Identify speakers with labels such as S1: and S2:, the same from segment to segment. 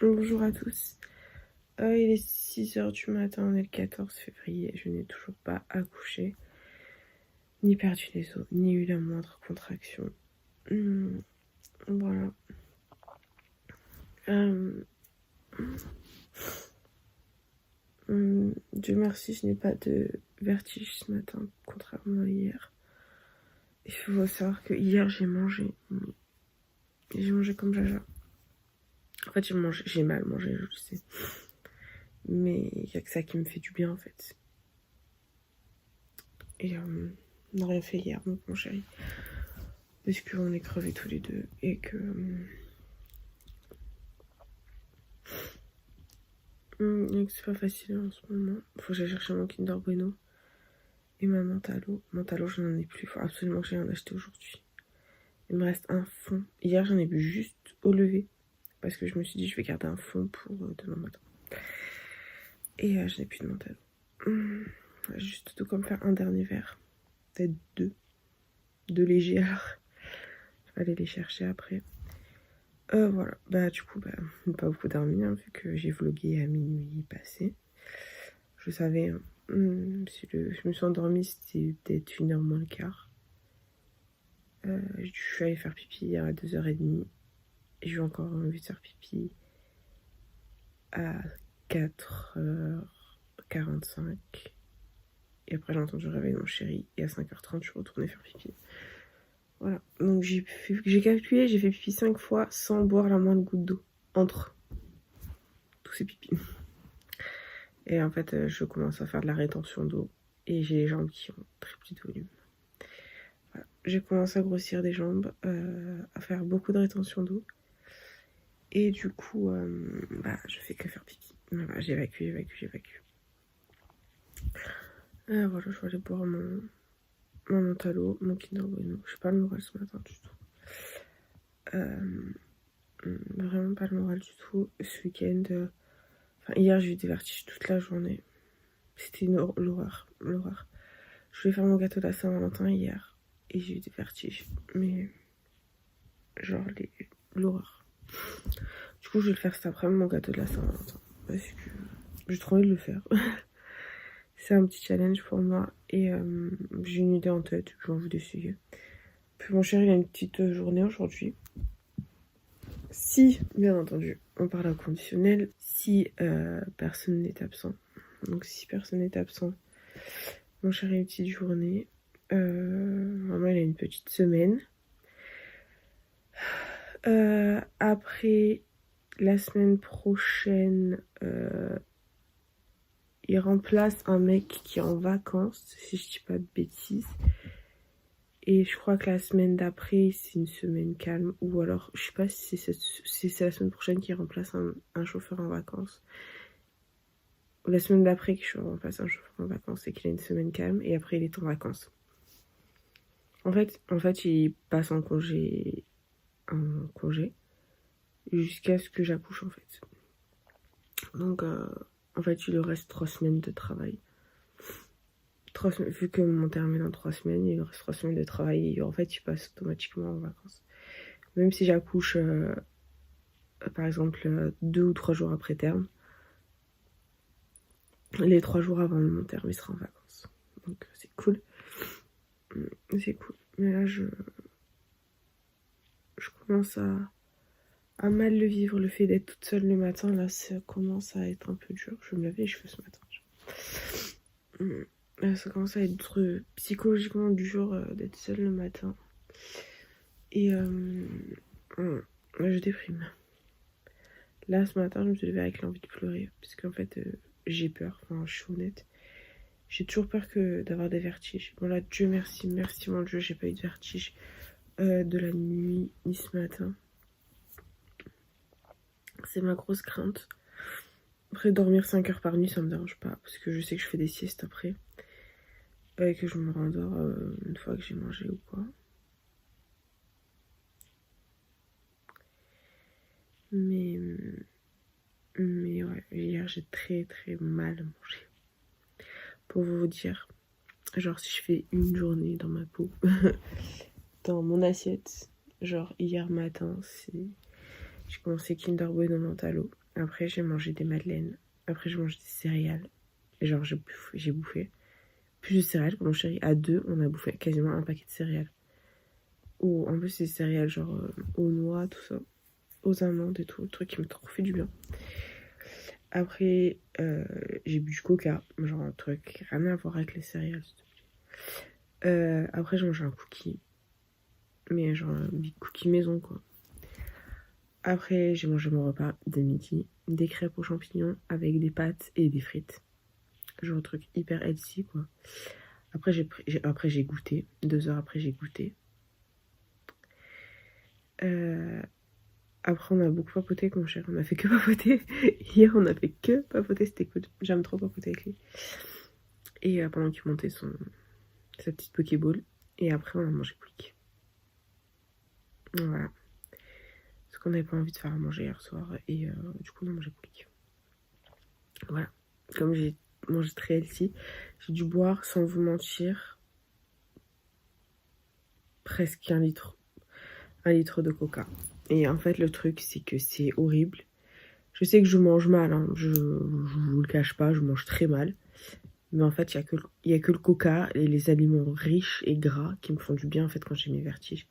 S1: Bonjour à tous. Il est 6h du matin, on est le 14 février. Je n'ai toujours pas accouché, ni perdu les os, ni eu la moindre contraction. Voilà. Dieu merci, je n'ai pas de vertige ce matin, contrairement à hier. Il faut savoir que hier j'ai mangé comme jaja. En fait, j'ai mal mangé, je le sais. Mais il n'y a que ça qui me fait du bien en fait. Et on n'a rien fait hier, donc mon chéri. Parce qu'on est crevés tous les deux et que c'est pas facile en ce moment. Faut que j'aille chercher mon Kinder Bueno et ma Mentalo. Mentalo, je n'en ai plus. Faut absolument que j'aille en acheter aujourd'hui. Il me reste un fond. Hier, j'en ai bu juste au lever parce que je me suis dit je vais garder un fond pour demain matin. Et je n'ai plus de Mentalo. Juste tout comme faire un dernier verre. Peut-être deux légers alors. Je vais aller les chercher après. Voilà, du coup, pas beaucoup dormi, hein, vu que j'ai vlogué à minuit passé. Je savais, hein, si je me suis endormie, c'était peut-être 1h moins le quart. Je suis allée faire pipi à 2h30. Et j'ai encore envie de faire pipi à 4h45. Et après, j'ai entendu réveiller mon chéri. Et à 5h30, je suis retournée faire pipi. Voilà, donc j'ai calculé, j'ai fait pipi 5 fois sans boire la moindre goutte d'eau entre tous ces pipis. Et en fait, je commence à faire de la rétention d'eau et j'ai les jambes qui ont très petit volume. Voilà. J'ai commencé à grossir des jambes, à faire beaucoup de rétention d'eau. Et du coup, je fais que faire pipi. Voilà, j'évacue. Voilà, je vais aller boire mon Mentalo, mon Kinder Bueno. Je n'ai pas le moral ce matin du tout. Vraiment pas le moral du tout. Ce week-end, hier j'ai eu des vertiges toute la journée. C'était l'horreur. Je voulais faire mon gâteau de la Saint-Valentin hier et j'ai eu des vertiges. Mais genre l'horreur. Du coup je vais le faire cet après-midi, mon gâteau de la Saint-Valentin. Parce que j'ai trop envie de le faire. C'est un petit challenge pour moi et j'ai une idée en tête que j'ai envie d'essayer. Puis mon chéri il a une petite journée aujourd'hui. Si, bien entendu, on parle au conditionnel, si personne n'est absent. Donc si personne n'est absent, mon chéri a une petite journée. Maman, il a une petite semaine. Après, la semaine prochaine, il remplace un mec qui est en vacances, si je dis pas de bêtises. Et je crois que la semaine d'après, c'est une semaine calme. Ou alors, je sais pas si c'est la semaine prochaine qu'il remplace un chauffeur en vacances. Ou la semaine d'après qu'il remplace un chauffeur en vacances et qu'il a une semaine calme. Et après, il est en vacances. En fait, il passe en congé jusqu'à ce que j'accouche, en fait. Donc, en fait, il lui reste 3 semaines de travail. Vu que mon terme est dans 3 semaines, il lui reste 3 semaines de travail et en fait, il passe automatiquement en vacances. Même si j'accouche, par exemple, 2 ou 3 jours après terme, les 3 jours avant mon terme, il sera en vacances. Donc, c'est cool. C'est cool. Mais là, je commence à mal le vivre. Le fait d'être toute seule le matin, là, ça commence à être un peu dur. Je vais me laver les cheveux ce matin. Ça commence à être psychologiquement dur d'être seule le matin. Et je déprime. Là, ce matin, je me suis levée avec l'envie de pleurer. Parce qu'en fait, j'ai peur. Enfin, je suis honnête. J'ai toujours peur d'avoir des vertiges. Bon là, Dieu merci mon Dieu, j'ai pas eu de vertige de la nuit ni ce matin. C'est ma grosse crainte. Après, dormir 5 heures par nuit, ça me dérange pas. Parce que je sais que je fais des siestes après. Et que je me rendors une fois que j'ai mangé ou quoi. Mais ouais, hier j'ai très très mal mangé. Pour vous dire, genre si je fais une journée dans ma peau, dans mon assiette, genre hier matin, j'ai commencé Kinder Bueno Mentalo. Après, j'ai mangé des madeleines. Après, j'ai mangé des céréales. Et genre, j'ai bouffé plus de céréales que mon chéri. À deux, on a bouffé quasiment un paquet de céréales. En plus, c'est des céréales genre aux noix, tout ça. Aux amandes et tout. Le truc qui m'a trop fait du bien. Après, j'ai bu du coca. Genre un truc rien à voir avec les céréales, s'il te plaît. Après, j'ai mangé un cookie. Mais genre un big cookie maison, quoi. Après, j'ai mangé mon repas de midi. Des crêpes aux champignons avec des pâtes et des frites. Genre un truc hyper healthy, quoi. Après, j'ai goûté. 2 heures après, j'ai goûté. Après, on a beaucoup papoté avec mon cher. On a fait que papoter. Hier, on a fait que papoter. C'était cool. J'aime trop papoter avec lui. Et pendant qu'il montait sa petite Pokéball. Et après, on a mangé quick. Voilà. Parce qu'on n'avait pas envie de faire à manger hier soir. Et du coup, on a mangé quick. Voilà. Comme j'ai mangé très healthy, j'ai dû boire, sans vous mentir, presque 1 litre. 1 litre de coca. Et en fait, le truc, c'est que c'est horrible. Je sais que je mange mal, hein. Je vous le cache pas, je mange très mal. Mais en fait, il y a que le coca et les aliments riches et gras qui me font du bien en fait quand j'ai mes vertiges.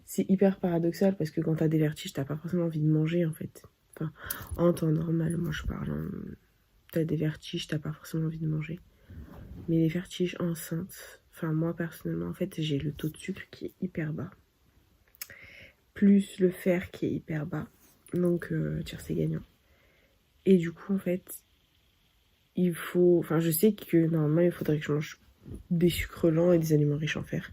S1: C'est hyper paradoxal parce que quand t'as des vertiges, t'as pas forcément envie de manger en fait. Enfin, en temps normal, moi je parle. T'as des vertiges, t'as pas forcément envie de manger. Mais les vertiges enceintes, enfin moi personnellement, en fait, j'ai le taux de sucre qui est hyper bas. Plus le fer qui est hyper bas. Donc, c'est gagnant. Et du coup, en fait, je sais que normalement, il faudrait que je mange des sucres lents et des aliments riches en fer.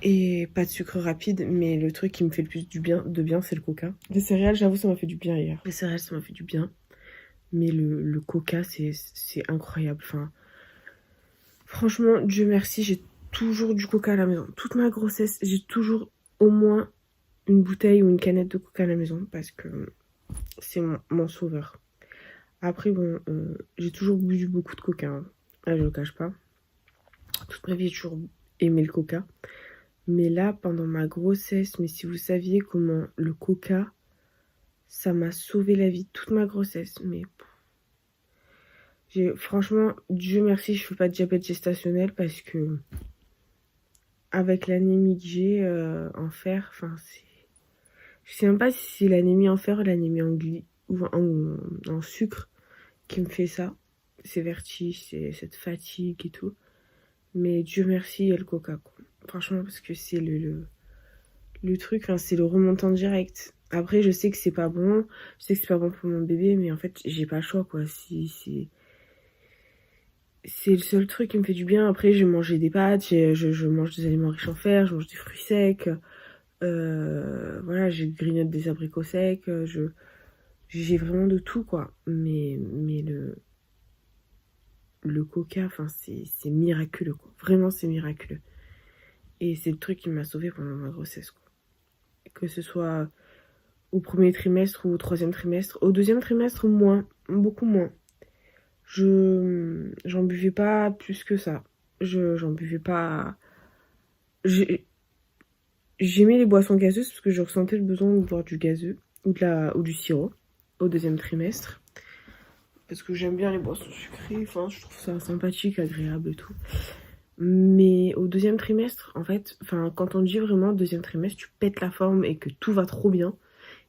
S1: Et pas de sucre rapide, mais le truc qui me fait le plus de bien, c'est le coca. Les céréales, j'avoue, ça m'a fait du bien hier. Les céréales, ça m'a fait du bien. Mais le coca, c'est incroyable. Enfin, franchement, Dieu merci, j'ai toujours du coca à la maison. Toute ma grossesse, j'ai toujours au moins une bouteille ou une canette de coca à la maison parce que c'est mon sauveur. Après, bon, j'ai toujours bu beaucoup de coca. Hein. Là, je le cache pas. Toute ma vie, j'ai toujours aimé le coca. Mais là, pendant ma grossesse, mais si vous saviez comment le coca, ça m'a sauvé la vie toute ma grossesse. Mais franchement, Dieu merci, je fais pas de diabète gestationnel parce que avec l'anémie que j'ai en fer, enfin c'est... Je sais même pas si c'est l'anémie en fer ou l'anémie en sucre qui me fait ça. Ces vertiges, cette fatigue et tout. Mais Dieu merci, il y a le coca, quoi. Franchement, parce que c'est le truc, enfin, c'est le remontant direct. Après, je sais que c'est pas bon. Je sais que c'est pas bon pour mon bébé, mais en fait, j'ai pas le choix, quoi. C'est le seul truc qui me fait du bien. Après, j'ai mangé des pâtes, je mange des aliments riches en fer, je mange des fruits secs. Voilà, j'ai grignote des abricots secs. J'ai vraiment de tout, quoi. Mais le coca, enfin, c'est miraculeux, quoi. Vraiment, c'est miraculeux. Et c'est le truc qui m'a sauvée pendant ma grossesse, quoi. Que ce soit au premier trimestre ou au troisième trimestre. Au deuxième trimestre, moins. Beaucoup moins. J'en buvais pas plus que ça. J'en buvais pas... J'aimais les boissons gazeuses parce que je ressentais le besoin de boire du gazeux ou du sirop au deuxième trimestre. Parce que j'aime bien les boissons sucrées, enfin, je trouve ça sympathique, agréable et tout. Mais au deuxième trimestre, en fait, enfin, quand on dit vraiment deuxième trimestre, tu pètes la forme et que tout va trop bien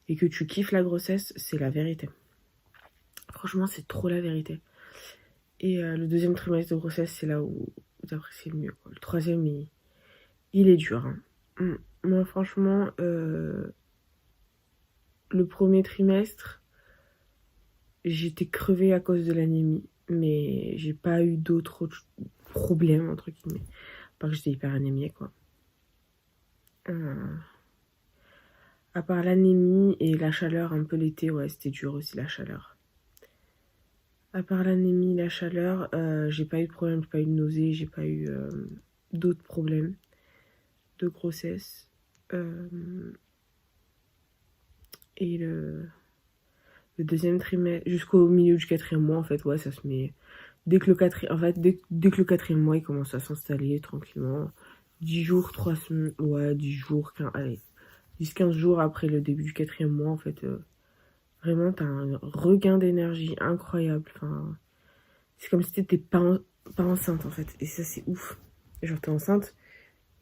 S1: et que tu kiffes la grossesse, c'est la vérité. Franchement, c'est trop la vérité. Et le deuxième trimestre de grossesse, c'est là où t'apprécies le mieux, quoi. Le troisième, il est dur. Hein. Moi, franchement, le premier trimestre, j'étais crevée à cause de l'anémie. Mais j'ai pas eu d'autres problèmes, entre guillemets. Pas que j'étais hyper anémiée, quoi. À part l'anémie et la chaleur, un peu l'été, ouais, c'était dur aussi, la chaleur. À part l'anémie, la chaleur, j'ai pas eu de problème, j'ai pas eu de nausée, j'ai pas eu d'autres problèmes de grossesse. Et le deuxième trimestre, jusqu'au milieu du 4e mois, en fait, ouais, ça se met... Dès que le 4e mois, il commence à s'installer tranquillement. 10 jours, 3 semaines, ouais, 10 jours, 15, allez, 10-15 jours après le début du 4e mois, en fait, Vraiment, t'as un regain d'énergie incroyable. Enfin, c'est comme si t'étais pas enceinte, en fait. Et ça, c'est ouf. Genre, t'es enceinte,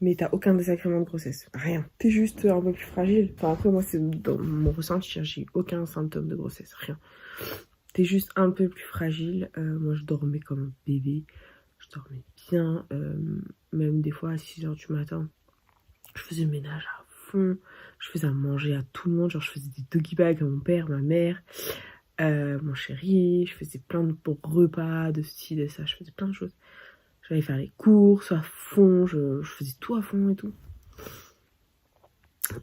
S1: mais t'as aucun désagrément de grossesse. Rien. T'es juste un peu plus fragile. Enfin, après, moi, c'est dans mon ressenti, j'ai eu aucun symptôme de grossesse. Rien. T'es juste un peu plus fragile. Moi, je dormais comme un bébé. Je dormais bien. Même des fois, à 6 h du matin, je faisais le ménage à fond. Je faisais à manger à tout le monde. Genre, je faisais des doggy bags à mon père, ma mère, mon chéri. Je faisais plein de repas, de ci, de ça. Je faisais plein de choses. J'allais faire les courses à fond. Je faisais tout à fond et tout.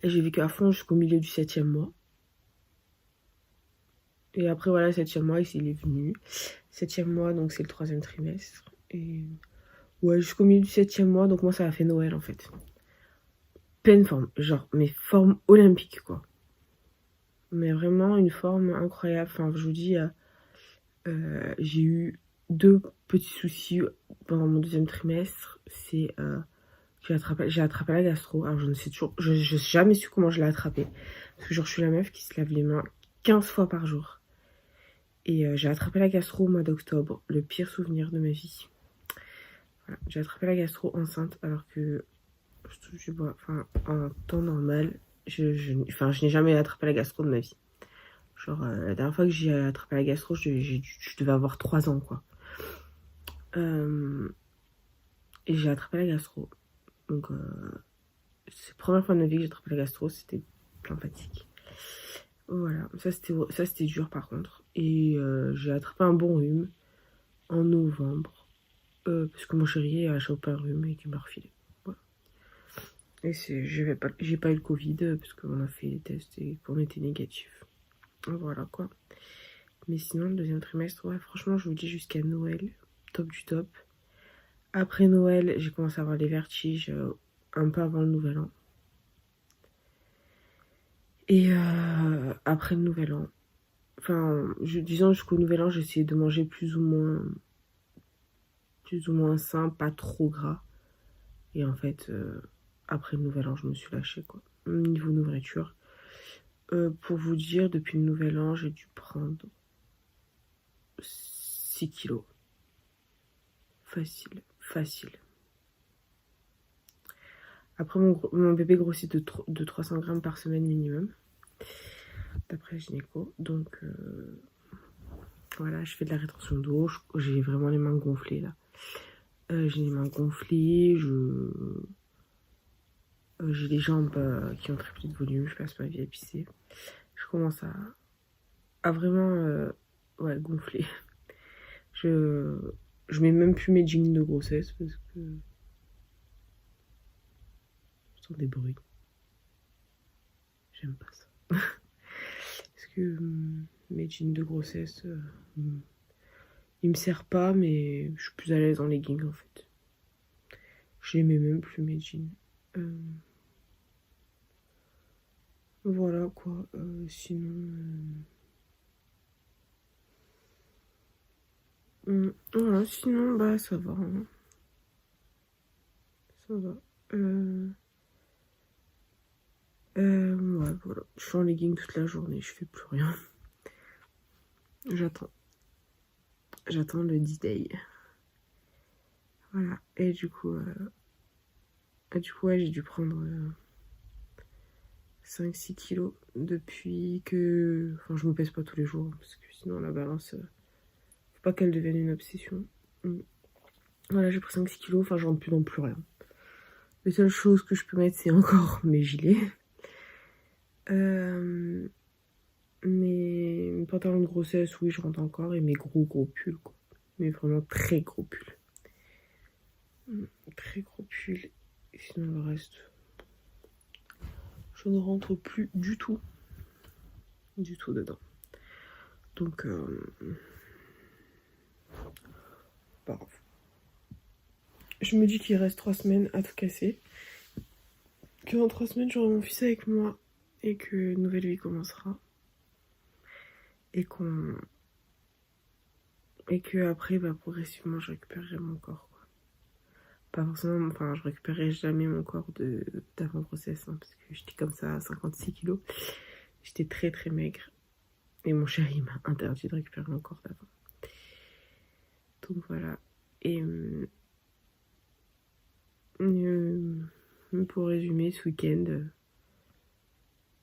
S1: Et j'ai vécu à fond jusqu'au milieu du 7e mois. Et après, voilà, 7e mois, il est venu. 7e mois, donc c'est le 3e trimestre. Et ouais, jusqu'au milieu du 7e mois, donc moi, ça a fait Noël, en fait. Pleine forme, genre, mais forme olympique, quoi. Mais vraiment une forme incroyable. Enfin, je vous dis, j'ai eu 2 petits soucis pendant mon 2e trimestre. C'est j'ai attrapé la gastro. Alors, je ne sais toujours, je n'ai jamais su comment je l'ai attrapé. Parce que, genre, je suis la meuf qui se lave les mains 15 fois par jour. Et j'ai attrapé la gastro au mois d'octobre, le pire souvenir de ma vie. Voilà, j'ai attrapé la gastro enceinte alors que enfin, en temps normal, je n'ai jamais attrapé la gastro de ma vie. Genre, la dernière fois que j'ai attrapé la gastro, je devais avoir 3 ans, quoi. Et j'ai attrapé la gastro. Donc, c'est la première fois de ma vie que j'ai attrapé la gastro, c'était plein fatigue. Voilà, ça c'était dur par contre. Et j'ai attrapé un bon rhume en novembre. Parce que mon chéri a chopé un rhume et qu'il m'a refilé. Voilà. Et j'ai pas eu le Covid parce qu'on a fait les tests et qu'on était négatif. Voilà quoi. Mais sinon, le 2e trimestre, ouais, franchement, je vous dis jusqu'à Noël, top du top. Après Noël, j'ai commencé à avoir les vertiges un peu avant le Nouvel An. Et après le Nouvel An, enfin, disons jusqu'au Nouvel An, j'essayais de manger plus ou moins sain, pas trop gras. Et en fait, après le Nouvel An, je me suis lâchée, quoi. Niveau nourriture. Pour vous dire, depuis le Nouvel An, j'ai dû prendre 6 kilos. Facile. Après, mon bébé grossit de 300 grammes par semaine minimum, d'après gynéco. Donc, voilà, je fais de la rétention d'eau. J'ai vraiment les mains gonflées, là. J'ai les mains gonflées, j'ai les jambes qui ont triplé de volume, je passe ma vie à pisser. Je commence à vraiment gonfler. Je mets même plus mes jeans de grossesse parce que j'entends des bruits. J'aime pas ça. Parce que mes jeans de grossesse, ils me servent pas, mais je suis plus à l'aise en legging en fait. Je les mets même plus mes jeans. Voilà quoi. Sinon. Voilà, sinon, bah ça va. Hein. Ça va. Ouais, voilà. Je suis en legging toute la journée, je fais plus rien. J'attends le D-Day. Voilà. Et du coup, ouais, j'ai dû prendre 5-6 kilos depuis que... Enfin, je me pèse pas tous les jours, parce que sinon la balance, faut pas qu'elle devienne une obsession. Voilà, j'ai pris 5-6 kilos, enfin, je rentre plus dans plus rien. Les seules choses que je peux mettre, c'est encore mes gilets. Mes pantalons de grossesse, oui, je rentre encore. Et mes gros pulls, quoi. Mais vraiment très gros pulls. Très gros pulls. Et sinon, le reste, je ne rentre plus du tout. Du tout dedans. Donc, pas grave. Je me dis qu'il reste 3 semaines à tout casser. Que dans 3 semaines, j'aurai mon fils avec moi. Et que une nouvelle vie commencera. Et que après, bah, progressivement, je récupérerai mon corps. Quoi. Pas forcément, enfin, je récupérerai jamais mon corps d'avant grossesse, hein, parce que j'étais comme ça à 56 kilos. J'étais très très maigre. Et mon chéri m'a interdit de récupérer encore d'avant. Donc voilà. Et pour résumer, ce week-end,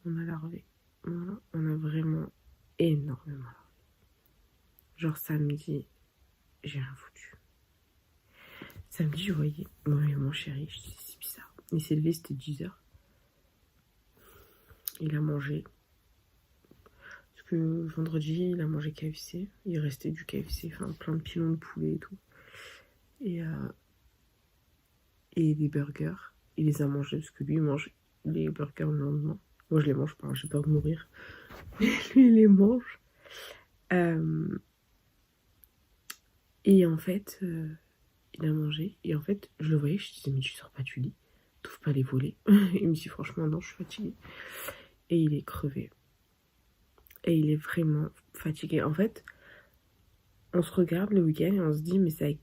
S1: on a larvé. Voilà. On a vraiment énormément larvé. Genre samedi, j'ai rien foutu. Samedi, je voyais mon chéri, je dis c'est bizarre. Il s'est levé, c'était 10h. Il a mangé. Parce que vendredi, il a mangé KFC. Il restait du KFC, enfin plein de pilons de poulet et tout. Et des burgers. Il les a mangés parce que lui, il mange les burgers le lendemain. Moi, je les mange pas, j'ai peur de mourir. Lui, il les mange. Et en fait, il a mangé. Et en fait, je le voyais, je disais, mais tu sors pas du lit. T'ouvres pas les volets. Il me dit, franchement, non, je suis fatiguée. Et il est crevé. Et il est vraiment fatigué. En fait, on se regarde le week-end et on se dit, mais c'est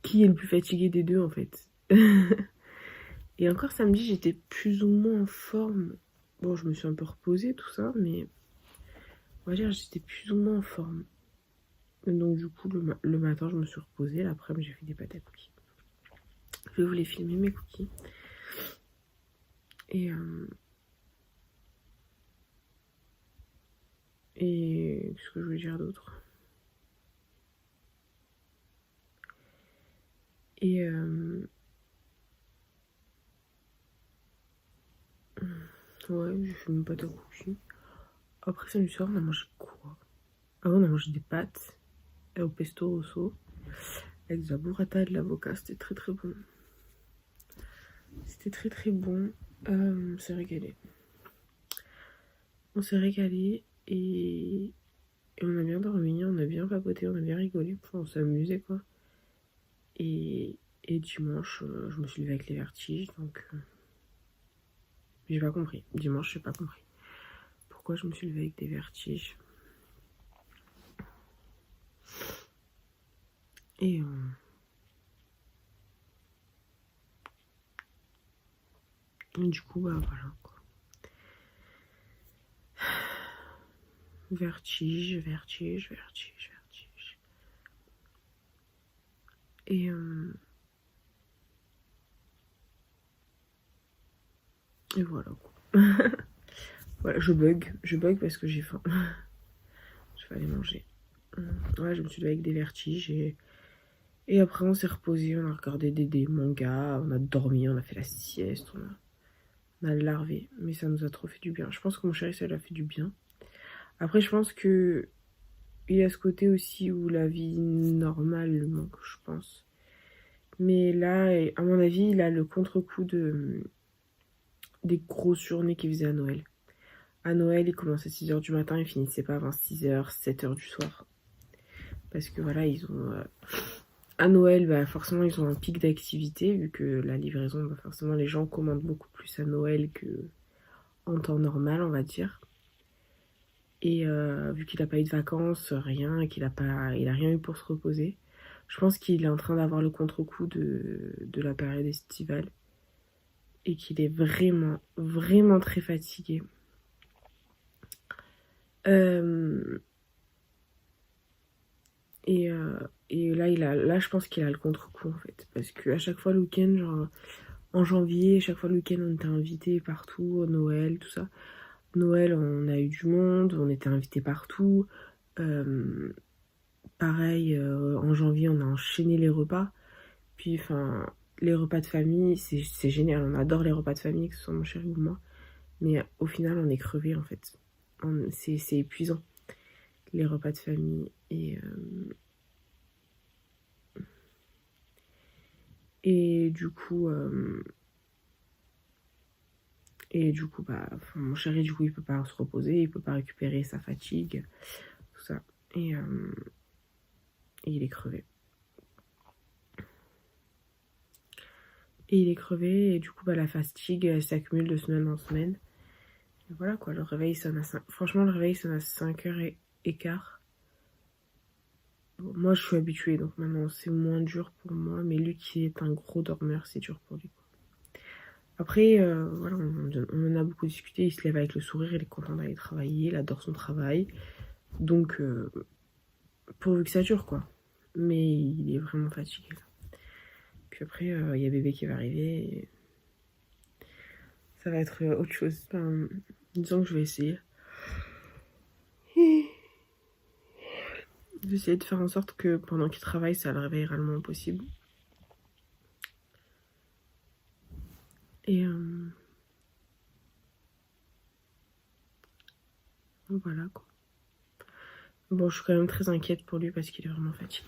S1: qui est le plus fatigué des deux, en fait. Et encore samedi, j'étais plus ou moins en forme. Bon, je me suis un peu reposée, tout ça, mais on va dire j'étais plus ou moins en forme. Donc du coup, le matin, je me suis reposée. L'après-midi, j'ai fait des pâtes à cookies. Je voulais filmer mes cookies. Et qu'est-ce que je voulais dire d'autre? Et ouais, j'ai fait mes pâtes à cookies. Après, samedi soir, on a mangé quoi? Ah ouais, on a mangé des pâtes au pesto rosso avec de la burrata et de l'avocat. C'était très très bon. C'était très très bon. On s'est régalé. On s'est régalé et on a bien dormi, on a bien papoté, on a bien rigolé. Enfin, on s'est amusé quoi. Et dimanche, je me suis levée avec les vertiges, donc j'ai pas compris. Dimanche, j'ai pas compris. Pourquoi je me suis levée avec des vertiges? Et du coup, bah voilà quoi. Vertige. Et voilà quoi. Voilà, je bug parce que j'ai faim. Je vais aller manger. Ouais, je me suis levée avec des vertiges et après on s'est reposé, on a regardé des mangas, on a dormi, on a fait la sieste, on a larvé, mais ça nous a trop fait du bien. Je pense que mon chéri, ça lui a fait du bien. Après, je pense que il y a ce côté aussi où la vie normale le manque, je pense. Mais là, à mon avis, il a le contre-coup des grosses journées qu'il faisait à Noël. À Noël, il commençait à 6h du matin, il finissait pas avant 6h, 7h du soir. Parce que voilà, ils ont... à Noël, bah, forcément, ils ont un pic d'activité, vu que la livraison, bah, forcément, les gens commandent beaucoup plus à Noël que en temps normal, on va dire. Et vu qu'il n'a pas eu de vacances, rien, et il a rien eu pour se reposer, je pense qu'il est en train d'avoir le contre-coup de la période estivale. Et qu'il est vraiment, vraiment très fatigué. Et là, je pense qu'il a le contre-coup en fait. Parce qu'à chaque fois le week-end, genre en janvier, chaque fois le week-end, on était invités partout, Noël, tout ça. Noël, on a eu du monde, on était invités partout. Pareil, en janvier, on a enchaîné les repas. Puis, enfin, les repas de famille, c'est génial. On adore les repas de famille, que ce soit mon chéri ou moi. Mais au final, on est crevé en fait. C'est épuisant, les repas de famille. Et du coup, bah, mon chéri, du coup, il peut pas se reposer, il peut pas récupérer sa fatigue, tout ça. Et il est crevé. Et du coup, bah, la fatigue, elle s'accumule de semaine en semaine. Et voilà quoi, le réveil sonne à 5... Franchement, le réveil sonne à 5h15. Bon, moi, je suis habituée, donc maintenant, c'est moins dur pour moi. Mais lui qui est un gros dormeur, c'est dur pour lui. Après, voilà, on en a beaucoup discuté. Il se lève avec le sourire, il est content d'aller travailler, il adore son travail. Donc, pourvu que ça dure, quoi. Mais il est vraiment fatigué. Puis après, il y a bébé qui va arriver. Et ça va être autre chose. Enfin, disons que je vais essayer. J'essaie de faire en sorte que pendant qu'il travaille, ça le réveillera le moins possible. Et voilà, quoi. Bon, je suis quand même très inquiète pour lui parce qu'il est vraiment fatigué.